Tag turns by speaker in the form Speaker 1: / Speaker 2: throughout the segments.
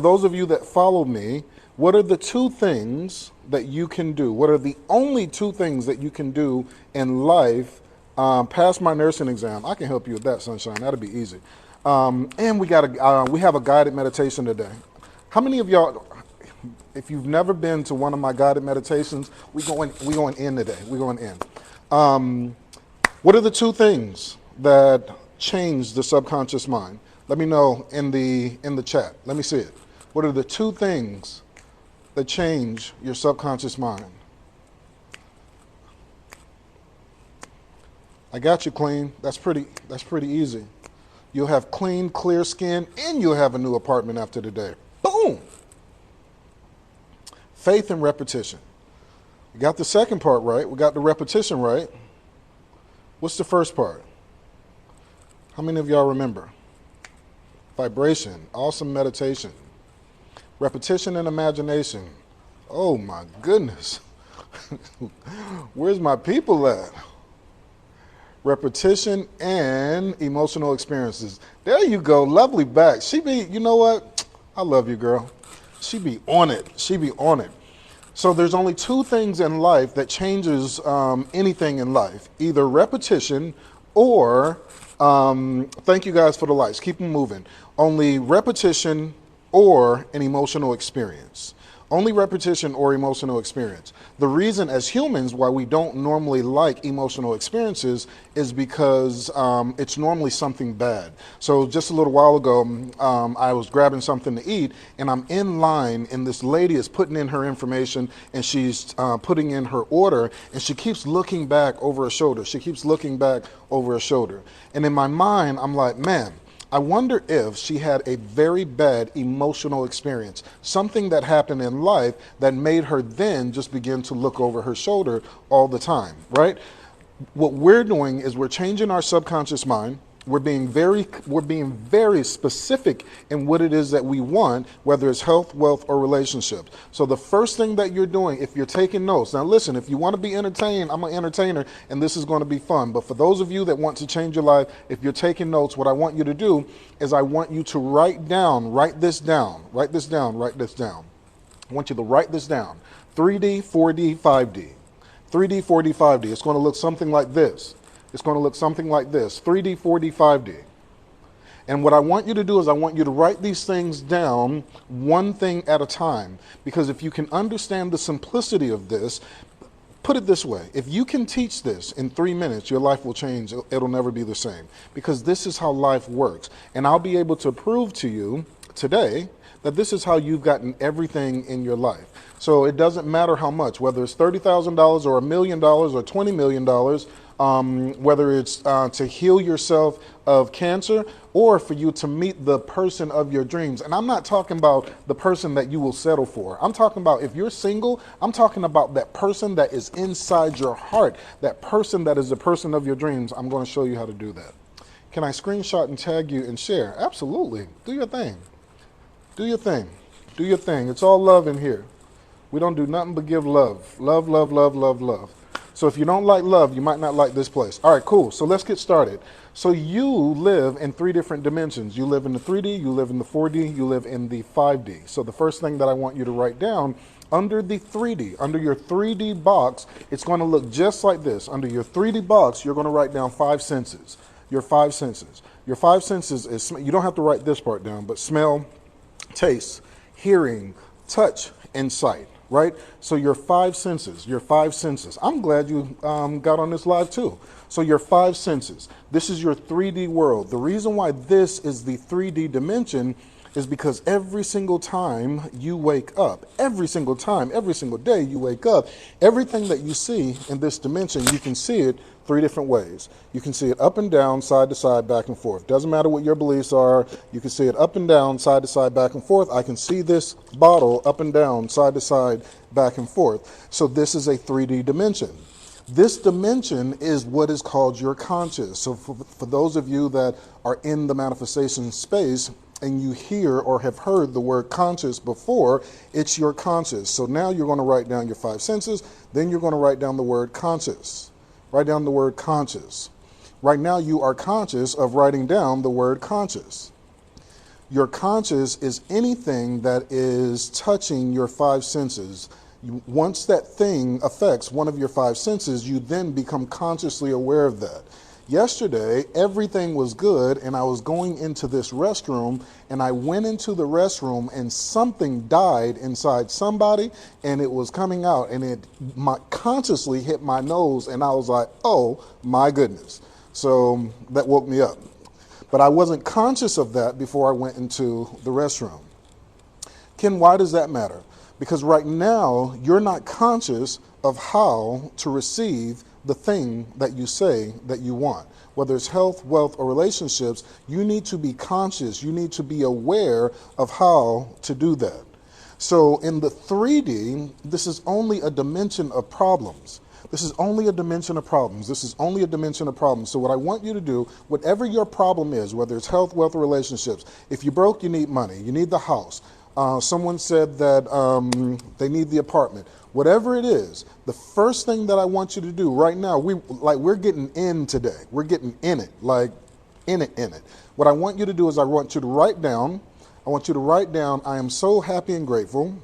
Speaker 1: Those of you that follow me, what are the two things that you can do? What are the only two things that you can do in life? Pass my nursing exam. I can help you with that, sunshine. That'll be easy. And we have a guided meditation today. How many of y'all, if you've never been to one of my guided meditations, we going in today. We're going in. What are the two things that change the subconscious mind? Let me know in the chat. Let me see it. What are the two things that change your subconscious mind? I got you, clean. That's pretty easy. You'll have clean, clear skin, and you'll have a new apartment after today. Boom! Faith and repetition. We got the second part right. We got the repetition right. What's the first part? How many of y'all remember? Vibration, awesome meditation. Repetition and imagination. Oh my goodness. Where's my people at? Repetition and emotional experiences. There you go, lovely back. She be, you know what? I love you, girl. She be on it. She be on it. So there's only two things in life that changes anything in life. Either repetition or, thank you guys for the lights. Keep them moving. Only repetition or an emotional experience. Only repetition or emotional experience. The reason as humans why we don't normally like emotional experiences is because it's normally something bad. So just a little while ago, I was grabbing something to eat and I'm in line and this lady is putting in her information and she's putting in her order and she keeps looking back over her shoulder. She keeps looking back over her shoulder. And in my mind, I'm like, man, I wonder if she had a very bad emotional experience, something that happened in life that made her then just begin to look over her shoulder all the time, right? What we're doing is we're changing our subconscious mind. We're being very specific in what it is that we want, whether it's health, wealth, or relationships. So the first thing that you're doing, if you're taking notes, now listen, if you want to be entertained, I'm an entertainer, and this is going to be fun. But for those of you that want to change your life, if you're taking notes, what I want you to do is I want you to write this down. I want you to write this down. 3D, 4D, 5D. 3D, 4D, 5D. It's going to look something like this. It's going to look something like this, 3D, 4D, 5D. And what I want you to do is I want you to write these things down one thing at a time. Because if you can understand the simplicity of this, put it this way, if you can teach this in 3 minutes, your life will change. It'll never be the same. Because this is how life works. And I'll be able to prove to you today that this is how you've gotten everything in your life. So it doesn't matter how much, whether it's $30,000 or $1 million or $20 million, whether it's to heal yourself of cancer or for you to meet the person of your dreams. And I'm not talking about the person that you will settle for. I'm talking about if you're single, I'm talking about that person that is inside your heart, that person that is the person of your dreams. I'm going to show you how to do that. Can I screenshot and tag you and share? Absolutely. Do your thing. Do your thing. Do your thing. It's all love in here. We don't do nothing but give love. Love, love, love, love, love. So if you don't like love, you might not like this place. All right, cool. So let's get started. So you live in 3 different dimensions. You live in the 3D, you live in the 4D, you live in the 5D. So the first thing that I want you to write down, under the 3D, under your 3D box, it's going to look just like this. Under your 3D box, you're going to write down 5 senses. Your 5 senses. Your 5 senses is, you don't have to write this part down, but smell, taste, hearing, touch, and sight. Right? So your 5 senses, your 5 senses. I'm glad you got on this live too. So your 5 senses, this is your 3D world. The reason why this is the 3D dimension is because every single time you wake up, every single time, every single day you wake up, everything that you see in this dimension, you can see it 3 different ways. You can see it up and down, side to side, back and forth. Doesn't matter what your beliefs are. You can see it up and down, side to side, back and forth. I can see this bottle up and down, side to side, back and forth. So this is a 3D dimension. This dimension is what is called your conscious. So for those of you that are in the manifestation space and you hear or have heard the word conscious before, it's your conscious. So now you're going to write down your 5 senses, then you're going to write down the word conscious. Write down the word conscious. Right now you are conscious of writing down the word conscious. Your conscious is anything that is touching your five senses. Once that thing affects one of your five senses, you then become consciously aware of that. Yesterday, everything was good, and I was going into this restroom, and I went into the restroom, and something died inside somebody, and it was coming out, and it consciously hit my nose, and I was like, oh my goodness. So that woke me up. But I wasn't conscious of that before I went into the restroom. Ken, why does that matter? Because right now, you're not conscious of how to receive the thing that you say that you want. Whether it's health, wealth, or relationships, you need to be conscious. You need to be aware of how to do that. So in the 3D, this is only a dimension of problems. This is only a dimension of problems. This is only a dimension of problems. So what I want you to do, whatever your problem is, whether it's health, wealth, or relationships, if you're broke, you need money. You need the house. Someone said that they need the apartment. Whatever it is, the first thing that I want you to do right now, we're getting in today. We're getting in it, like in it. What I want you to do is I want you to write down, I am so happy and grateful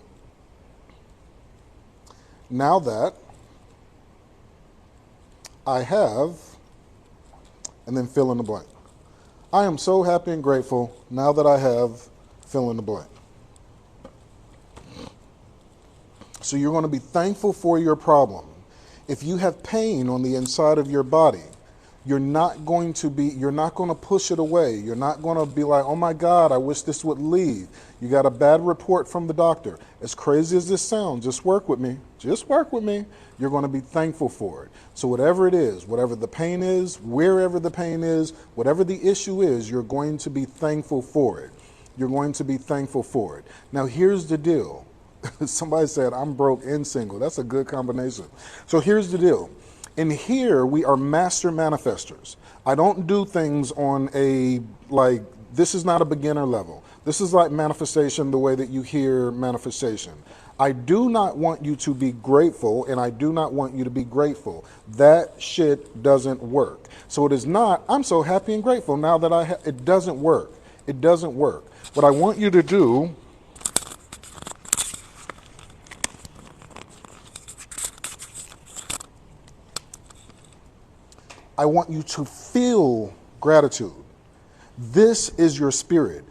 Speaker 1: now that I have, and then fill in the blank. I am so happy and grateful now that I have, fill in the blank. So you're going to be thankful for your problem. If you have pain on the inside of your body, you're not going to push it away. You're not going to be like, oh my God, I wish this would leave. You got a bad report from the doctor. As crazy as this sounds, just work with me. Just work with me. You're going to be thankful for it. So whatever it is, whatever the pain is, wherever the pain is, whatever the issue is, you're going to be thankful for it. You're going to be thankful for it. Now here's the deal. Somebody said, I'm broke and single. That's a good combination. So here's the deal. In here, we are master manifestors. I don't do things on this is not a beginner level. This is like manifestation the way that you hear manifestation. I do not want you to be grateful, and I do not want you to be grateful. That shit doesn't work. So it is not, I'm so happy and grateful now that it doesn't work. It doesn't work. What I want you to do I want you to feel gratitude. This is your spirit.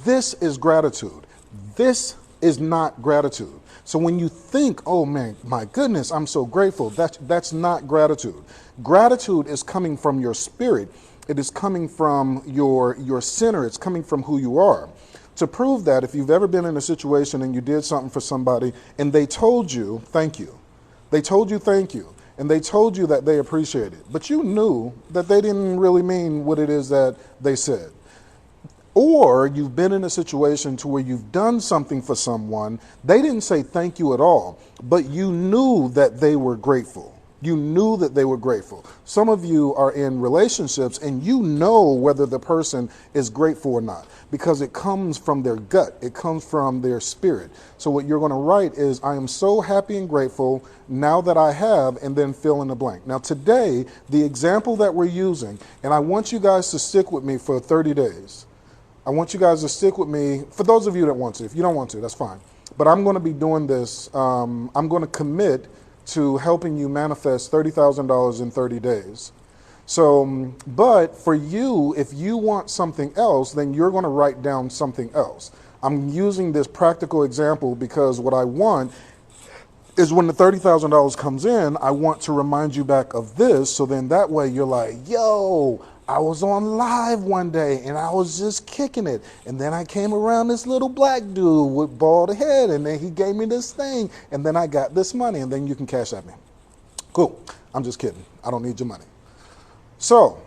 Speaker 1: This is gratitude. This is not gratitude. So when you think, oh man, my goodness, I'm so grateful, that's not gratitude. Gratitude is coming from your spirit. It is coming from your center. It's coming from who you are. To prove that, if you've ever been in a situation and you did something for somebody and they told you, thank you. They told you thank you. And they told you that they appreciate it, but you knew that they didn't really mean what it is that they said. Or you've been in a situation to where you've done something for someone, they didn't say thank you at all, but you knew that they were grateful. You knew that they were grateful. Some of you are in relationships and you know whether the person is grateful or not because it comes from their gut. It comes from their spirit. So what you're going to write is, I am so happy and grateful now that I have, and then fill in the blank. Now today, the example that we're using, and I want you guys to stick with me for 30 days. I want you guys to stick with me, for those of you that want to. If you don't want to, that's fine. But I'm going to be doing this. I'm going to commit to helping you manifest $30,000 in 30 days. So, but for you, if you want something else, then you're going to write down something else. I'm using this practical example because what I want is when the $30,000 comes in, I want to remind you back of this. So then that way you're like, yo, I was on live one day and I was just kicking it. And then I came around this little black dude with bald head and then he gave me this thing and then I got this money and then you can cash at me. Cool. I'm just kidding. I don't need your money. So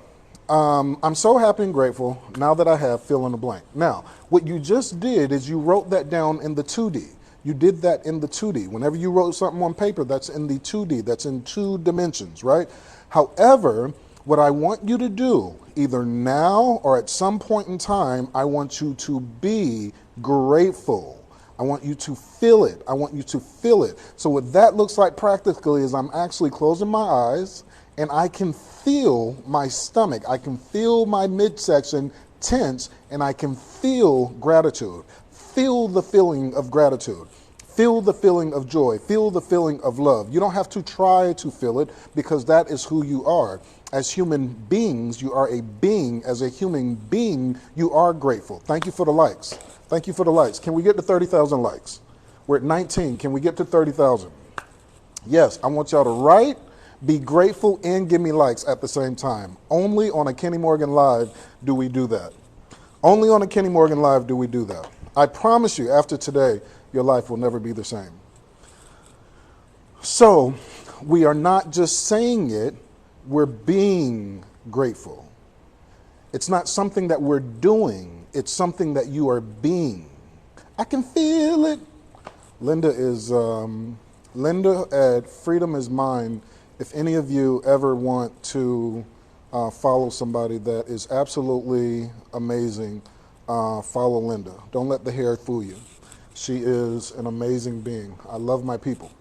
Speaker 1: I'm so happy and grateful now that I have fill in the blank. Now, what you just did is you wrote that down in the 2D. You did that in the 2D. Whenever you wrote something on paper, that's in the 2D. That's in 2 dimensions, right? However, what I want you to do, either now or at some point in time, I want you to be grateful. I want you to feel it. I want you to feel it. So what that looks like practically is I'm actually closing my eyes and I can feel my stomach. I can feel my midsection tense and I can feel gratitude. Feel the feeling of gratitude. Feel the feeling of joy. Feel the feeling of love. You don't have to try to feel it because that is who you are. As human beings, you are a being. As a human being, you are grateful. Thank you for the likes. Thank you for the likes. Can we get to 30,000 likes? We're at 19. Can we get to 30,000? Yes, I want y'all to write, be grateful, and give me likes at the same time. Only on a Kenny Morgan Live do we do that. Only on a Kenny Morgan Live do we do that. I promise you, after today, your life will never be the same. So, we are not just saying it, we're being grateful. It's not something that we're doing, it's something that you are being. I can feel it. Linda at Freedom is Mine. If any of you ever want to follow somebody that is absolutely amazing, follow Linda. Don't let the hair fool you. She is an amazing being. I love my people.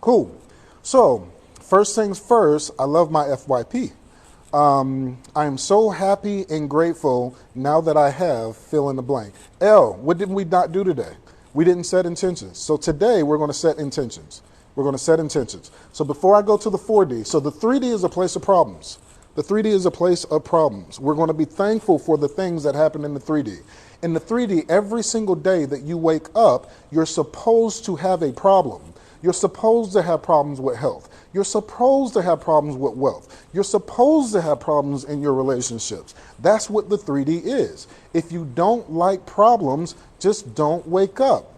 Speaker 1: Cool. So, first things first, I love my FYP. I am so happy and grateful now that I have fill in the blank. L, what did we not do today? We didn't set intentions. So today we're going to set intentions. We're going to set intentions. So before I go to the 4D, so the 3D is a place of problems. The 3D is a place of problems. We're going to be thankful for the things that happen in the 3D. In the 3D, every single day that you wake up, you're supposed to have a problem. You're supposed to have problems with health. You're supposed to have problems with wealth. You're supposed to have problems in your relationships. That's what the 3D is. If you don't like problems, just don't wake up.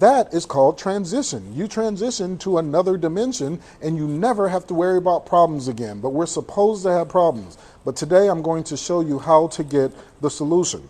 Speaker 1: That is called transition. You transition to another dimension and you never have to worry about problems again. But we're supposed to have problems. But today I'm going to show you how to get the solution.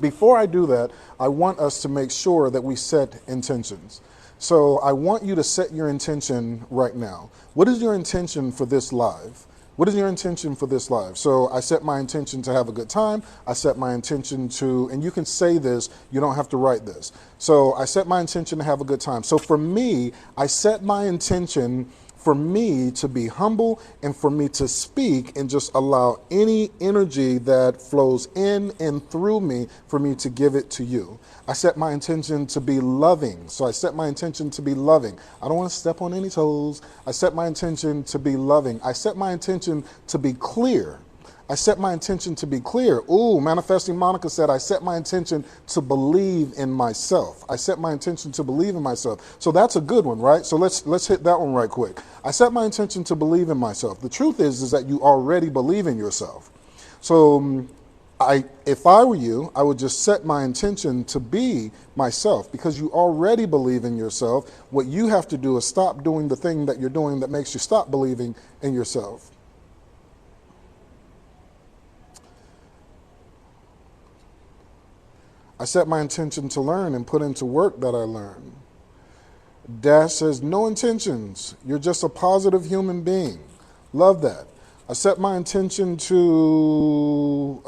Speaker 1: Before I do that, I want us to make sure that we set intentions. So I want you to set your intention right now. What is your intention for this live? What is your intention for this live? So I set my intention to have a good time. I set my intention to, and you can say this, you don't have to write this. So I set my intention to have a good time. So for me, I set my intention for me to be humble and for me to speak and just allow any energy that flows in and through me for me to give it to you. I set my intention to be loving. So I set my intention to be loving. I don't want to step on any toes. I set my intention to be loving. I set my intention to be clear. I set my intention to be clear. Ooh, Manifesting Monica said, I set my intention to believe in myself. I set my intention to believe in myself. So that's a good one, right? So let's hit that one right quick. I set my intention to believe in myself. The truth is that you already believe in yourself. So if I were you, I would just set my intention to be myself because you already believe in yourself. What you have to do is stop doing the thing that you're doing that makes you stop believing in yourself. I set my intention to learn and put into work that I learn. Dash says, no intentions. You're just a positive human being. Love that. I set my intention to,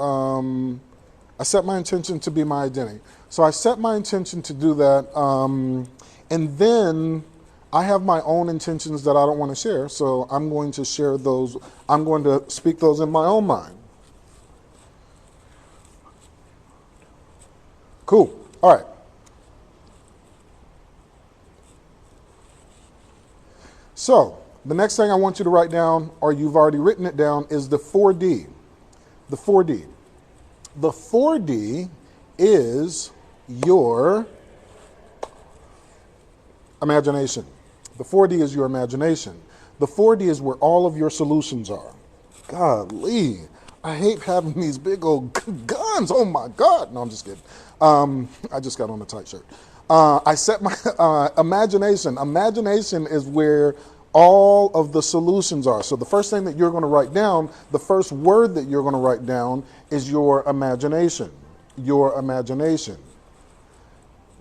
Speaker 1: be my identity. So I set my intention to do that. And then I have my own intentions that I don't want to share. So I'm going to share those. I'm going to speak those in my own mind. Cool. All right. So the next thing I want you to write down, or you've already written it down, is the 4D. The 4D. The 4D is your imagination. The 4D is your imagination. The 4D is where all of your solutions are. Golly. I hate having these big old guns. Oh my God. No, I'm just kidding. I just got on a tight shirt. I set my imagination. Imagination is where all of the solutions are. So the first thing that you're going to write down, the first word that you're going to write down is your imagination. Your imagination.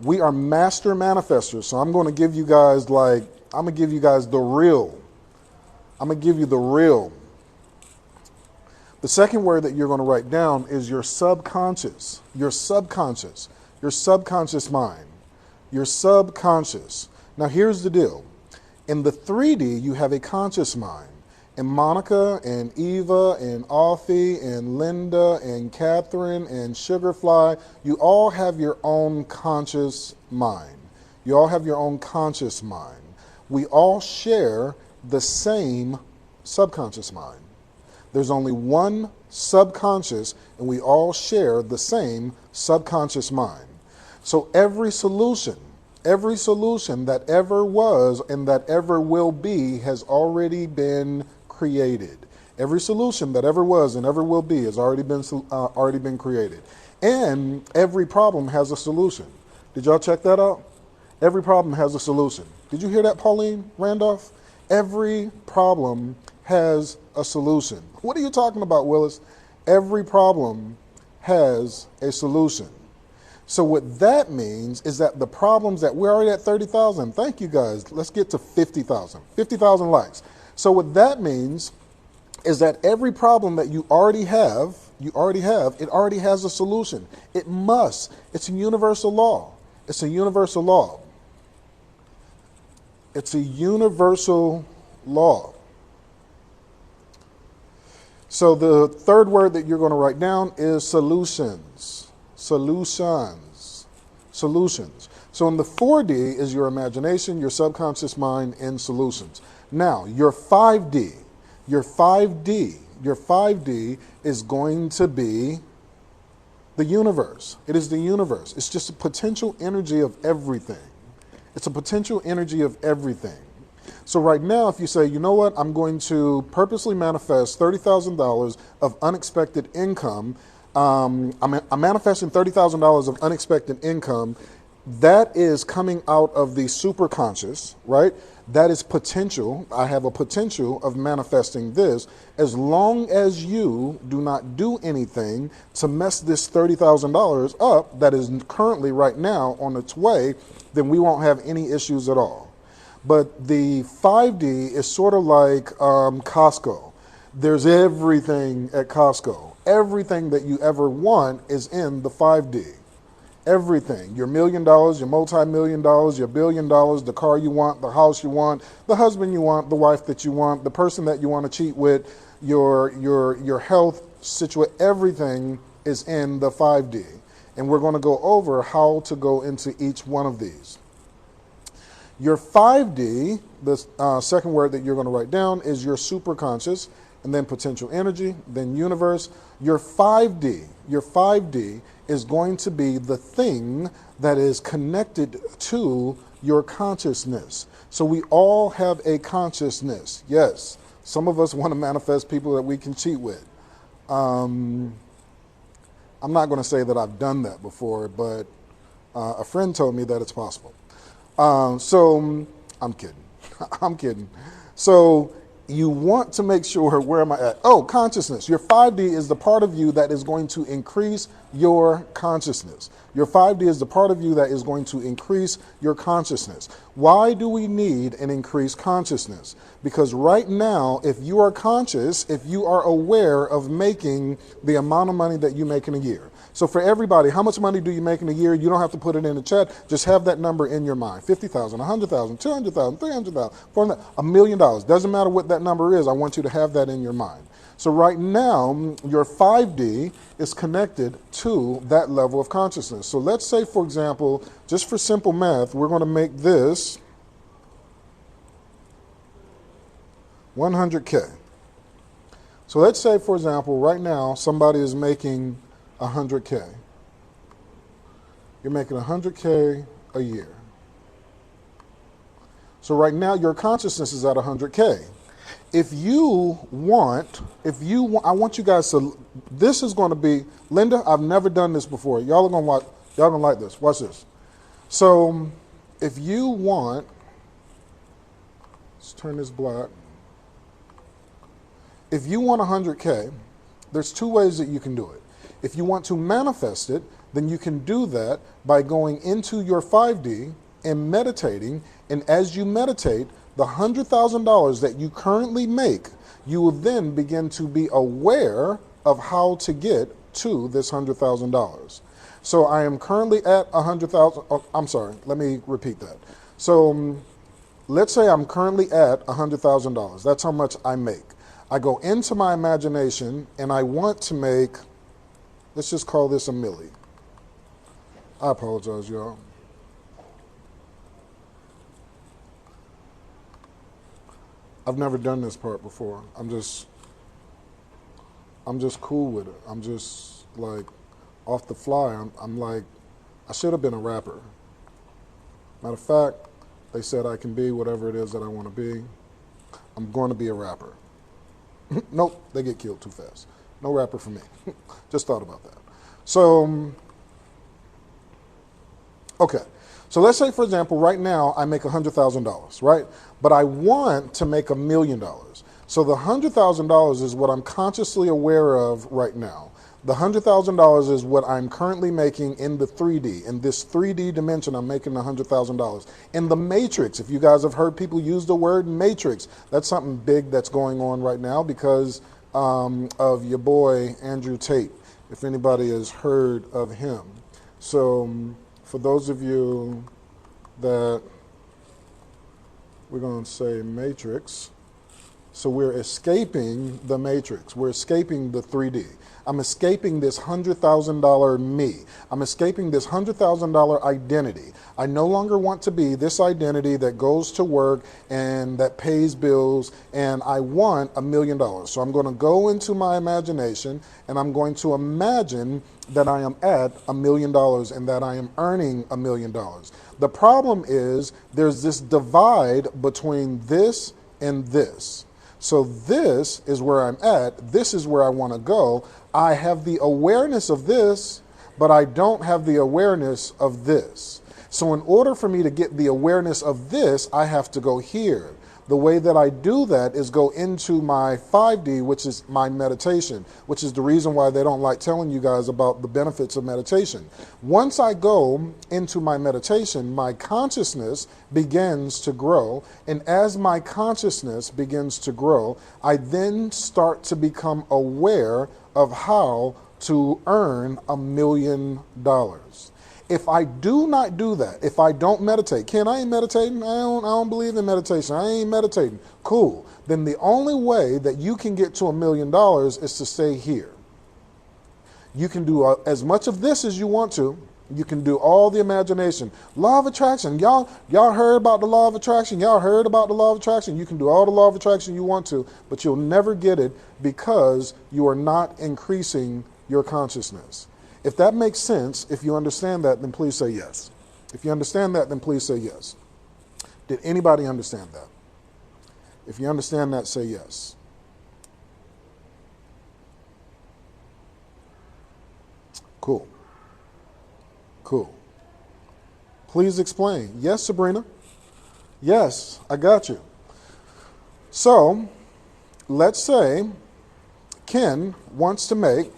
Speaker 1: We are master manifestors. So I'm going to give you guys the real. I'm going to give you the real. The second word that you're going to write down is your subconscious. Your subconscious. Your subconscious mind. Your subconscious. Now here's the deal. In the 3D, you have a conscious mind. And Monica and Eva and Alfie and Linda and Catherine and Sugarfly, you all have your own conscious mind. You all have your own conscious mind. We all share the same subconscious mind. There's only one subconscious, and we all share the same subconscious mind. So every solution that ever was and that ever will be has already been created. Every solution that ever was and ever will be has already been created. And every problem has a solution. Did y'all check that out? Every problem has a solution. Did you hear that, Pauline Randolph? Every problem has a solution. What are you talking about, Willis? Every problem has a solution. So what that means is that the problems that we're already at 30,000. Thank you guys. Let's get to 50,000. 50,000 likes. So what that means is that every problem that you already have, it already has a solution. It must. It's a universal law. It's a universal law. It's a universal law. So the third word that you're going to write down is solutions. Solutions. Solutions. So in the 4D is your imagination, your subconscious mind, and solutions. Now, your 5D is going to be the universe. It is the universe. It's just a potential energy of everything. It's a potential energy of everything. So right now, if you say, you know what, I'm going to purposely manifest $30,000 of unexpected income. I'm manifesting $30,000 of unexpected income. That is coming out of the superconscious, right? That is potential. I have a potential of manifesting this. As long as you do not do anything to mess this $30,000 up that is currently right now on its way, then we won't have any issues at all. But the 5D is sort of like Costco. There's everything at Costco. Everything that you ever want is in the 5D. Everything. Your $1 million, your multi-million dollars, your $1 billion, the car you want, the house you want, the husband you want, the wife that you want, the person that you want to cheat with, your health situation, everything is in the 5D. And we're going to go over how to go into each one of these. Your 5D, the second word that you're going to write down, is your superconscious, and then potential energy, then universe. Your 5D is going to be the thing that is connected to your consciousness. So we all have a consciousness. Yes, some of us want to manifest people that we can cheat with. I'm not going to say that I've done that before, but a friend told me that it's possible. So I'm kidding. I'm kidding. So you want to make sure, where am I at? Oh, consciousness. Your 5D is the part of you that is going to increase your consciousness. Your 5D is the part of you that is going to increase your consciousness. Why do we need an increased consciousness? Because right now, if you are conscious, if you are aware of making the amount of money that you make in a year. So for everybody, how much money do you make in a year? You don't have to put it in the chat. Just have that number in your mind. 50,000, 100,000, 200,000, 300,000, 400,000, $1 million. Doesn't matter what that number is. I want you to have that in your mind. So right now, your 5D is connected to that level of consciousness. So let's say, for example, just for simple math, we're going to make this 100K. So let's say, for example, right now, somebody is making 100K. You're making 100K a year. So right now, your consciousness is at 100K. I want you guys to, this is going to be, Linda, I've never done this before. Y'all are going to watch, y'all going to like this. Watch this. So if you want, let's turn this black. If you want 100K, there's two ways that you can do it. If you want to manifest it, then you can do that by going into your 5D and meditating. And as you meditate, the $100,000 that you currently make, you will then begin to be aware of how to get to this $100,000. So I am currently at 100,000. Oh, I'm sorry. Let me repeat that. So let's say I'm currently at $100,000. That's how much I make. I go into my imagination and I want to make, let's just call this a milli. I apologize, y'all. I've never done this part before. I'm just cool with it. I'm just like off the fly. I'm like, I should have been a rapper. Matter of fact, they said I can be whatever it is that I want to be. I'm going to be a rapper. Nope, they get killed too fast. No rapper for me. Just thought about that. So, okay. So let's say, for example, right now I make $100,000, right? But I want to make $1 million. So the $100,000 is what I'm consciously aware of right now. The $100,000 is what I'm currently making in the 3D. In this 3D dimension, I'm making $100,000. In the matrix, if you guys have heard people use the word matrix, that's something big that's going on right now because of your boy, Andrew Tate, if anybody has heard of him. So for those of you that we're going to say matrix, so we're escaping the matrix. We're escaping the 3D. I'm escaping this $100,000 me. I'm escaping this $100,000 identity. I no longer want to be this identity that goes to work and that pays bills, and I want $1 million. So I'm going to go into my imagination and I'm going to imagine that I am at $1 million and that I am earning $1 million. The problem is there's this divide between this and this. So this is where I'm at. This is where I want to go. I have the awareness of this, but I don't have the awareness of this. So in order for me to get the awareness of this, I have to go here. The way that I do that is go into my 5D, which is my meditation, which is the reason why they don't like telling you guys about the benefits of meditation. Once I go into my meditation, my consciousness begins to grow. And as my consciousness begins to grow, I then start to become aware of how to earn $1 million. If I do not do that, if I don't meditate, Ken, I ain't meditating. I don't believe in meditation. I ain't meditating. Cool. Then the only way that you can get to $1 million is to stay here. You can do as much of this as you want to. You can do all the imagination. Law of attraction. Y'all heard about the law of attraction. Y'all heard about the law of attraction. You can do all the law of attraction you want to, but you'll never get it because you are not increasing your consciousness. If that makes sense, if you understand that, then please say yes. If you understand that, then please say yes. Did anybody understand that? If you understand that, say yes. Cool. Cool. Please explain. Yes, Sabrina? Yes, I got you. So, let's say Ken wants to make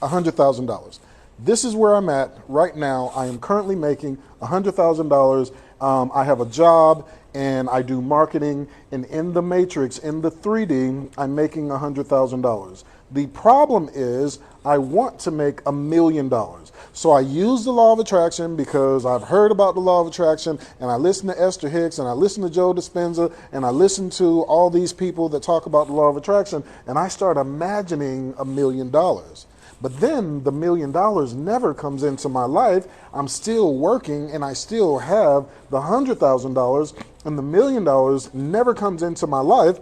Speaker 1: $100,000. This is where I'm at right now. I am currently making $100,000. I have a job and I do marketing, and in the matrix, in the 3D, I'm making $100,000. The problem is I want to make $1 million. So I use the law of attraction because I've heard about the law of attraction, and I listen to Esther Hicks, and I listen to Joe Dispenza, and I listen to all these people that talk about the law of attraction, and I start imagining $1 million. But then the $1 million never comes into my life. I'm still working and I still have the $100,000, and the $1 million never comes into my life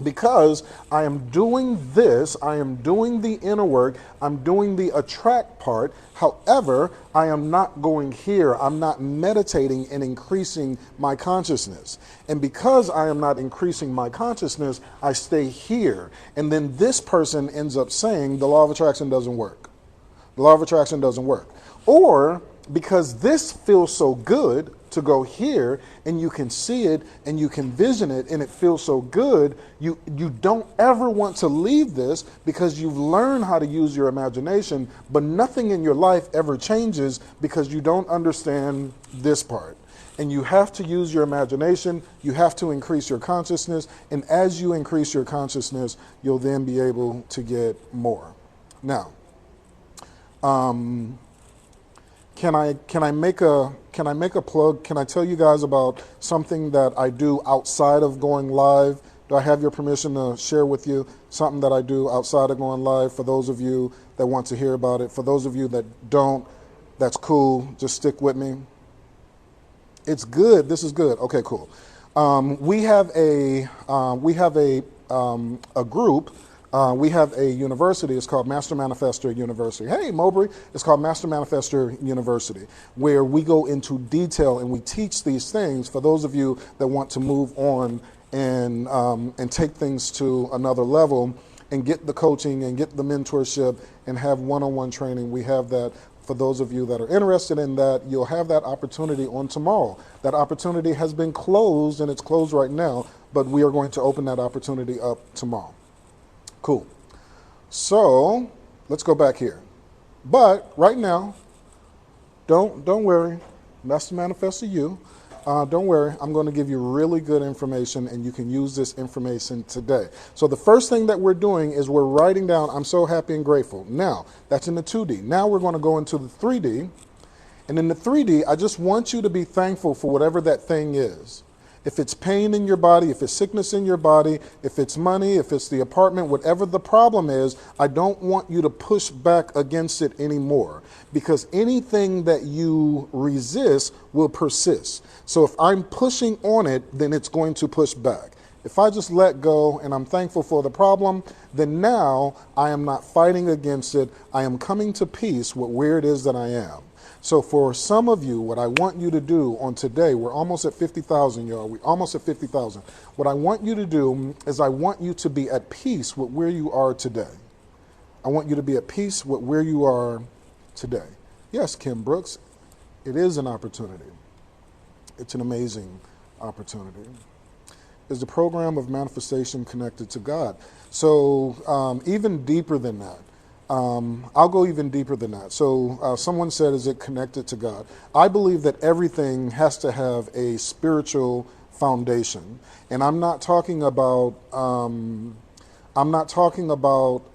Speaker 1: because I am doing this. I am doing the inner work. I'm doing the attract part. However, I am not going here. I'm not meditating and increasing my consciousness. And because I am not increasing my consciousness, I stay here. And then this person ends up saying the law of attraction doesn't work. The law of attraction doesn't work. Or because this feels so good to go here, and you can see it and you can vision it and it feels so good, you don't ever want to leave this because you've learned how to use your imagination, but nothing in your life ever changes because you don't understand this part. And you have to use your imagination, you have to increase your consciousness, and as you increase your consciousness, you'll then be able to get more. Now, Can I make a plug? Can I tell you guys about something that I do outside of going live? Do Do I have your permission to share with you something that I do outside of going live? For those of you that want to hear about it, for those of you that don't, that's cool. Just stick with me. It's good. This is good. Okay, cool. We have a group. We have a university. It's called Master Manifester University. Hey, Mowbray. It's called Master Manifester University, where we go into detail and we teach these things for those of you that want to move on and take things to another level and get the coaching and get the mentorship and have one-on-one training. We have that. For those of you that are interested in that, you'll have that opportunity on tomorrow. That opportunity has been closed, and it's closed right now, but we are going to open that opportunity up tomorrow. Cool. So let's go back here. But right now, don't worry. Master Manifestor you. Don't worry, I'm going to give you really good information, and you can use this information today. So the first thing that we're doing is we're writing down, I'm so happy and grateful. Now, that's in the 2D. Now we're going to go into the 3D. And in the 3D, I just want you to be thankful for whatever that thing is. If it's pain in your body, if it's sickness in your body, if it's money, if it's the apartment, whatever the problem is, I don't want you to push back against it anymore, because anything that you resist will persist. So if I'm pushing on it, then it's going to push back. If I just let go and I'm thankful for the problem, then now I am not fighting against it. I am coming to peace with where it is that I am. So for some of you, what I want you to do on today, we're almost at 50,000, y'all. We're almost at 50,000. What I want you to do is I want you to be at peace with where you are today. I want you to be at peace with where you are today. Yes, Kim Brooks, it is an opportunity. It's an amazing opportunity. Is the program of manifestation connected to God? So even deeper than that. I'll go even deeper than that. So someone said, is it connected to God? I believe that everything has to have a spiritual foundation. And I'm not talking about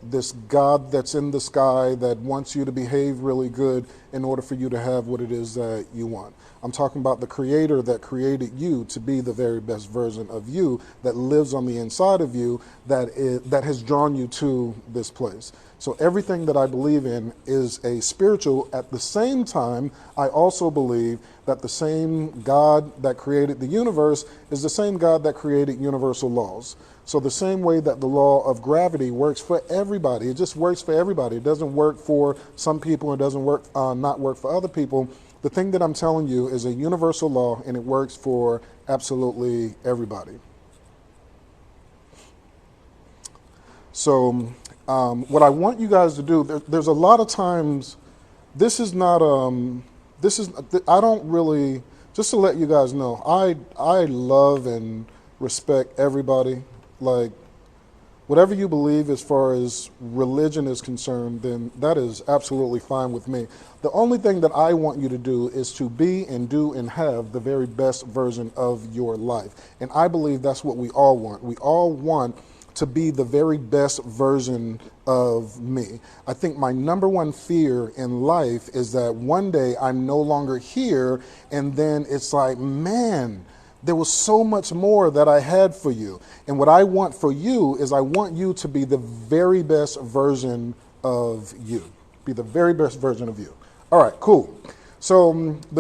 Speaker 1: this God that's in the sky that wants you to behave really good in order for you to have what it is that you want. I'm talking about the creator that created you to be the very best version of you, that lives on the inside of you, that has drawn you to this place. So everything that I believe in is a spiritual. At the same time, I also believe that the same God that created the universe is the same God that created universal laws. So the same way that the law of gravity works for everybody, it just works for everybody. It doesn't work for some people. It doesn't work, not work for other people. The thing that I'm telling you is a universal law, and it works for absolutely everybody. So what I want you guys to do, there's a lot of times, I don't really, just to let you guys know, I love and respect everybody. Like, whatever you believe as far as religion is concerned, then that is absolutely fine with me. The only thing that I want you to do is to be and do and have the very best version of your life. And I believe that's what we all want. We all want to be the very best version of me. I think my number one fear in life is that one day I'm no longer here, and then it's like, man, there was so much more that I had for you. And what I want for you is I want you to be the very best version of you. Be the very best version of you. All right, cool. So the